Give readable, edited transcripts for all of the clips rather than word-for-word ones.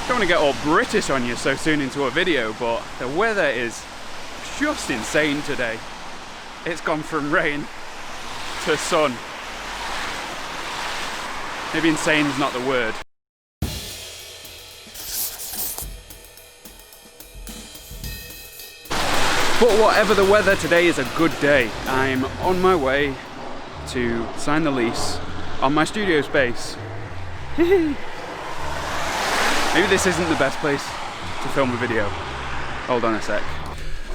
Don't want to get all British on you so soon into a video, but the weather is just insane today. It's gone from rain to sun. Maybe insane's not the word. But whatever the weather, today is a good day. I'm on my way to sign the lease on my studio space. Maybe this isn't the best place to film a video. Hold on a sec.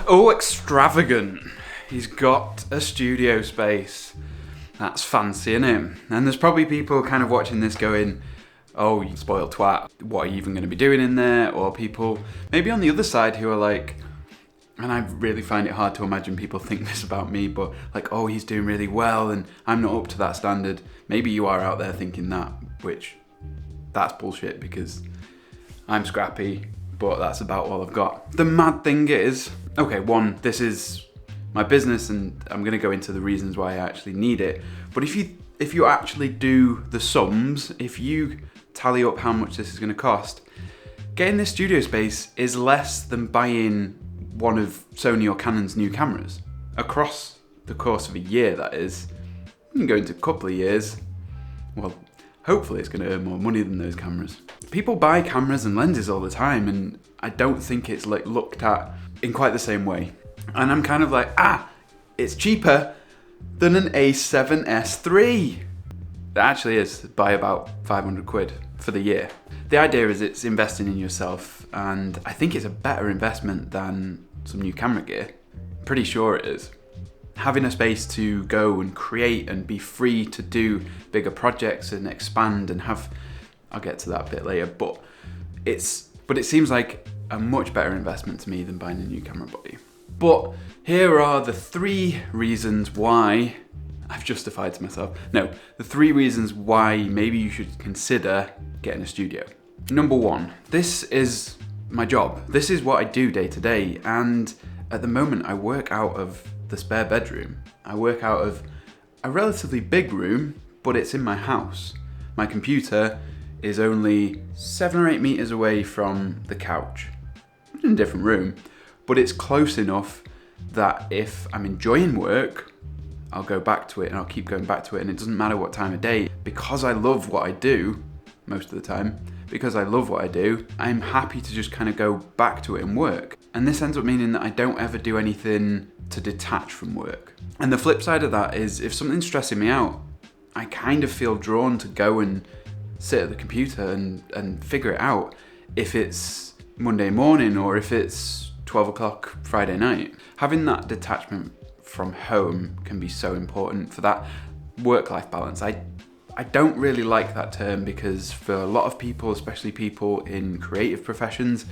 Oh, extravagant. He's got a studio space. That's fancy, innit? And there's probably people kind of watching this going, oh, you spoiled twat. What are you even going to be doing in there? Or people maybe on the other side who are like, and I really find it hard to imagine people think this about me, but like, oh, he's doing really well and I'm not up to that standard. Maybe you are out there thinking that, which that's bullshit because I'm scrappy, but that's about all I've got. The mad thing is, okay, one, this is my business and I'm gonna go into the reasons why I actually need it. But if you actually do the sums, if you tally up how much this is gonna cost, getting this studio space is less than buying one of Sony or Canon's new cameras. Across the course of a year, that is. You can go into a couple of years. Well, hopefully it's going to earn more money than those cameras. People buy cameras and lenses all the time, and I don't think it's like looked at in quite the same way. And I'm kind of like, it's cheaper than an A7S III. That actually is by about 500 quid for the year. The idea is it's investing in yourself, and I think it's a better investment than some new camera gear. Pretty sure it is. Having a space to go and create and be free to do bigger projects and expand and have, I'll get to that a bit later, but it seems like a much better investment to me than buying a new camera body. But here are the 3 reasons why I've justified to myself. No, the 3 reasons why maybe you should consider getting a studio. Number 1, this is my job. This is what I do day to day, and at the moment I work out of the spare bedroom. I work out of a relatively big room, but it's in my house. My computer is only 7 or 8 meters away from the couch. It's in a different room, but it's close enough that if I'm enjoying work, I'll go back to it and I'll keep going back to it, and it doesn't matter what time of day. Because I love what I do, most of the time, because I love what I do, I'm happy to just kind of go back to it and work. And this ends up meaning that I don't ever do anything to detach from work. And the flip side of that is if something's stressing me out, I kind of feel drawn to go and sit at the computer and figure it out if it's Monday morning or if it's 12 o'clock Friday night. Having that detachment from home can be so important for that work-life balance. I don't really like that term because for a lot of people, especially people in creative professions,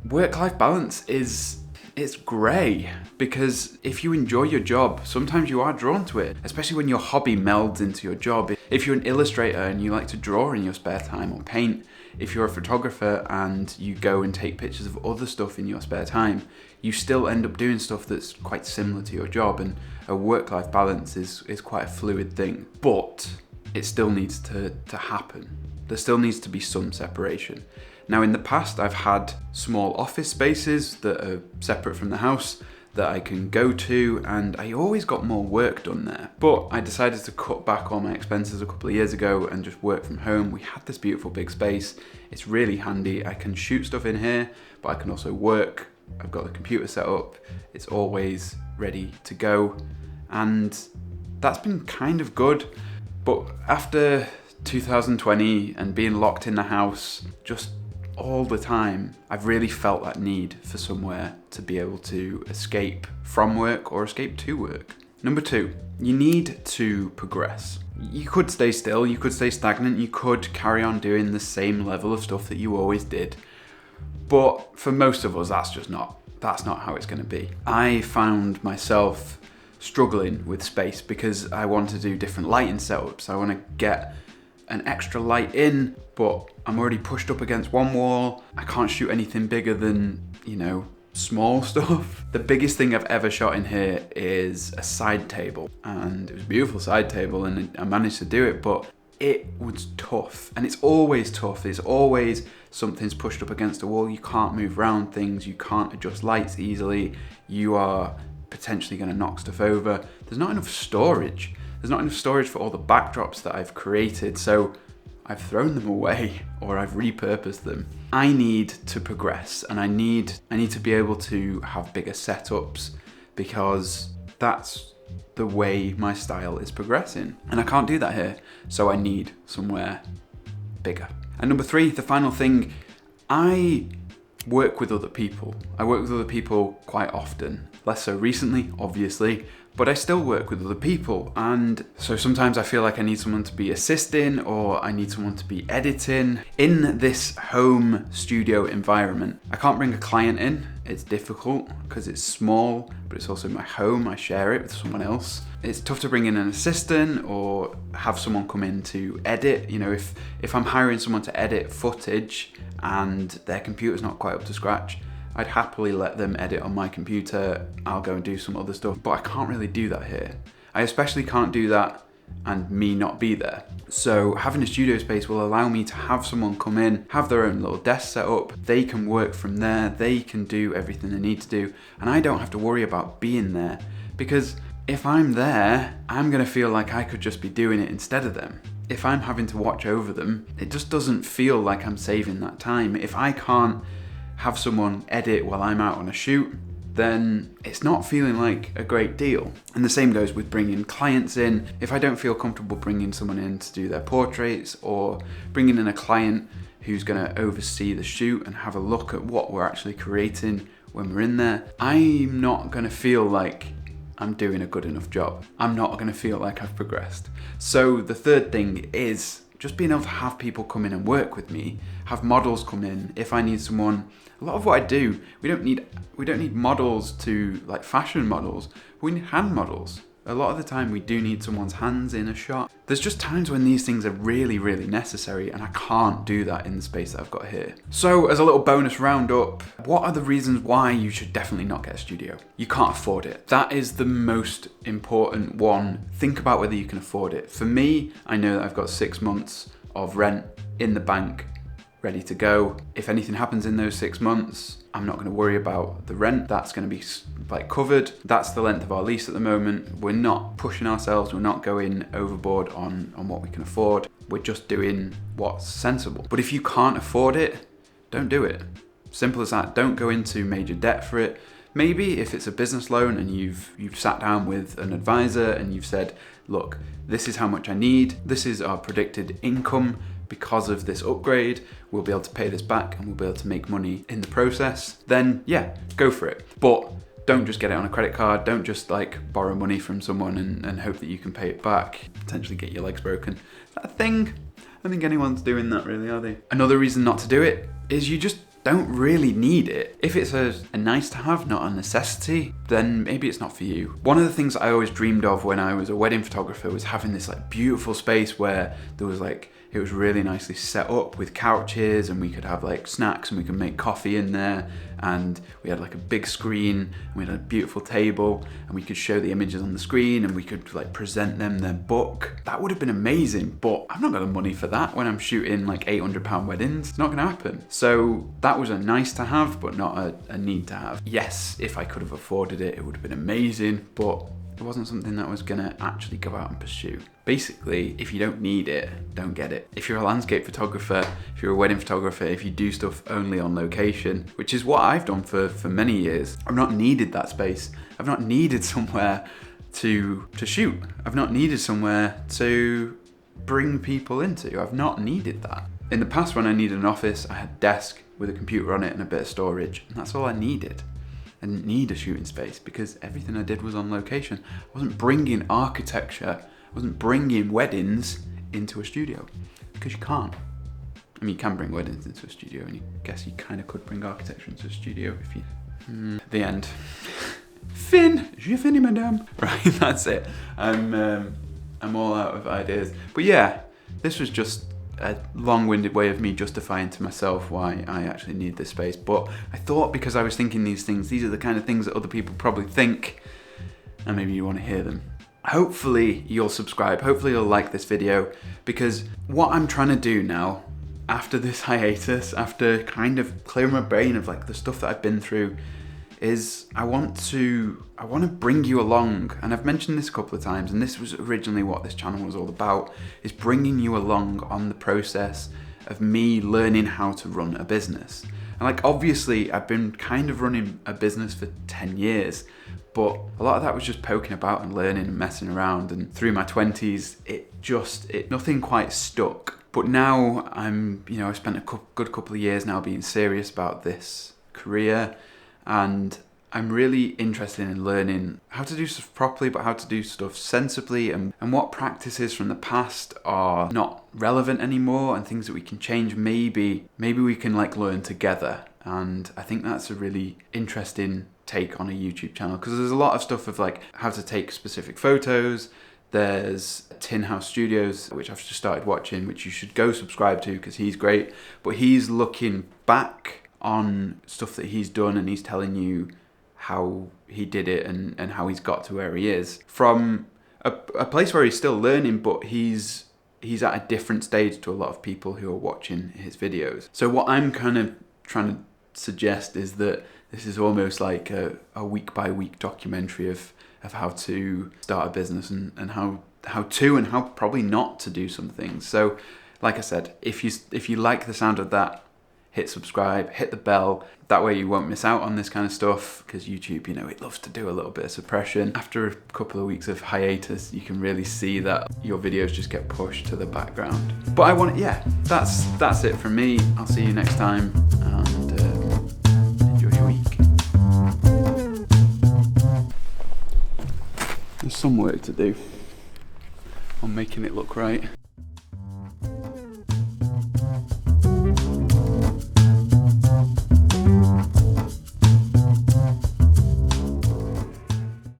work-life balance it's grey, because if you enjoy your job, sometimes you are drawn to it, especially when your hobby melds into your job. If you're an illustrator and you like to draw in your spare time or paint, if you're a photographer and you go and take pictures of other stuff in your spare time, you still end up doing stuff that's quite similar to your job, and a work-life balance is quite a fluid thing. But it still needs to happen. There still needs to be some separation. Now, in the past, I've had small office spaces that are separate from the house that I can go to, and I always got more work done there. But I decided to cut back all my expenses a couple of years ago and just work from home. We had this beautiful big space. It's really handy. I can shoot stuff in here, but I can also work. I've got the computer set up. It's always ready to go. And that's been kind of good. But after 2020 and being locked in the house just all the time, I've really felt that need for somewhere to be able to escape from work or escape to work. Number 2, you need to progress. You could stay still, you could stay stagnant, you could carry on doing the same level of stuff that you always did. But for most of us, that's not how it's going to be. I found myself struggling with space because I want to do different lighting setups. I want to get an extra light in, but I'm already pushed up against one wall. I can't shoot anything bigger than, small stuff. The biggest thing I've ever shot in here is a side table, and it was a beautiful side table and I managed to do it, but it was tough, and it's always tough. It's always something's pushed up against a wall, you can't move around things, you can't adjust lights easily, you are potentially going to knock stuff over. There's not enough storage. There's not enough storage for all the backdrops that I've created, so I've thrown them away or I've repurposed them. I need to progress, and I need to be able to have bigger setups, because that's the way my style is progressing. And I can't do that here, so I need somewhere bigger. And number 3, the final thing, I work with other people. I work with other people quite often. Less so recently, obviously, but I still work with other people. And so sometimes I feel like I need someone to be assisting, or I need someone to be editing. In this home studio environment, I can't bring a client in. It's difficult because it's small, but it's also my home. I share it with someone else. It's tough to bring in an assistant or have someone come in to edit. You know, if I'm hiring someone to edit footage and their computer's not quite up to scratch, I'd happily let them edit on my computer. I'll go and do some other stuff, but I can't really do that here. I especially can't do that and me not be there. So having a studio space will allow me to have someone come in, have their own little desk set up. They can work from there. They can do everything they need to do. And I don't have to worry about being there, because if I'm there, I'm gonna feel like I could just be doing it instead of them. If I'm having to watch over them, it just doesn't feel like I'm saving that time. If I can't have someone edit while I'm out on a shoot, then it's not feeling like a great deal. And the same goes with bringing clients in. If I don't feel comfortable bringing someone in to do their portraits, or bringing in a client who's gonna oversee the shoot and have a look at what we're actually creating when we're in there, I'm not gonna feel like I'm doing a good enough job. I'm not gonna feel like I've progressed. So the third thing is just being able to have people come in and work with me, have models come in. If I need someone, a lot of what I do, we don't need models to, like fashion models, we need hand models. A lot of the time we do need someone's hands in a shot. There's just times when these things are really, really necessary, and I can't do that in the space that I've got here. So as a little bonus roundup, what are the reasons why you should definitely not get a studio? You can't afford it. That is the most important one. Think about whether you can afford it. For me, I know that I've got 6 months of rent in the bank, ready to go. If anything happens in those 6 months, I'm not going to worry about the rent. That's going to be like covered. That's the length of our lease at the moment. We're not pushing ourselves. We're not going overboard on what we can afford. We're just doing what's sensible. But if you can't afford it, don't do it. Simple as that. Don't go into major debt for it. Maybe if it's a business loan and you've sat down with an advisor and you've said, look, this is how much I need. This is our predicted income. Because of this upgrade, we'll be able to pay this back and we'll be able to make money in the process, then yeah, go for it. But don't just get it on a credit card. Don't just like borrow money from someone and hope that you can pay it back, potentially get your legs broken. Is that a thing? I don't think anyone's doing that really, are they? Another reason not to do it is you just don't really need it. If it's a nice to have, not a necessity, then maybe it's not for you. One of the things I always dreamed of when I was a wedding photographer was having this like beautiful space where there was like, it was really nicely set up with couches, and we could have like snacks and we could make coffee in there, and we had like a big screen and we had a beautiful table and we could show the images on the screen and we could like present them their book. That would have been amazing, but I've not got the money for that when I'm shooting like £800 weddings. It's not gonna happen. So that was a nice to have, but not a need to have. Yes, if I could have afforded it, it would have been amazing, but it wasn't something that I was gonna actually go out and pursue. Basically, if you don't need it, don't get it. If you're a landscape photographer, if you're a wedding photographer, if you do stuff only on location, which is what I've done for many years, I've not needed that space. I've not needed somewhere to shoot. I've not needed somewhere to bring people into. I've not needed that. In the past, when I needed an office, I had a desk with a computer on it and a bit of storage, and that's all I needed. I didn't need a shooting space because everything I did was on location. I wasn't bringing architecture, I wasn't bringing weddings into a studio, because you can't. I mean, you can bring weddings into a studio, and you guess you kind of could bring architecture into a studio if you... The end. Fin! J'ai fini, madame. Right, that's it. I'm all out of ideas. But yeah, this was just a long-winded way of me justifying to myself why I actually need this space. But I thought, because I was thinking these things, these are the kind of things that other people probably think, and maybe you want to hear them. Hopefully you'll subscribe, hopefully you'll like this video, because what I'm trying to do now after this hiatus, after kind of clearing my brain of like the stuff that I've been through, is I want to bring you along. And I've mentioned this a couple of times, and this was originally what this channel was all about, is bringing you along on the process of me learning how to run a business. And like, obviously I've been kind of running a business for 10 years, but a lot of that was just poking about and learning and messing around. And through my 20s, nothing quite stuck. But now I spent a good couple of years now being serious about this career, and I'm really interested in learning how to do stuff properly, but how to do stuff sensibly, and what practices from the past are not relevant anymore, and things that we can change. Maybe we can like learn together. And I think that's a really interesting take on a YouTube channel, because there's a lot of stuff of like how to take specific photos. There's Tin House Studios, which I've just started watching, which you should go subscribe to because he's great. But he's looking back on stuff that he's done, and he's telling you how he did it and how he's got to where he is from a place where he's still learning, but he's at a different stage to a lot of people who are watching his videos. So what I'm kind of trying to suggest is that this is almost like a week by week documentary of how to start a business and how to and how probably not to do some things. So like I said, if you like the sound of that, hit subscribe, hit the bell. That way you won't miss out on this kind of stuff, because YouTube, it loves to do a little bit of suppression. After a couple of weeks of hiatus, you can really see that your videos just get pushed to the background. But that's it from me. I'll see you next time, and enjoy your week. There's some work to do on making it look right.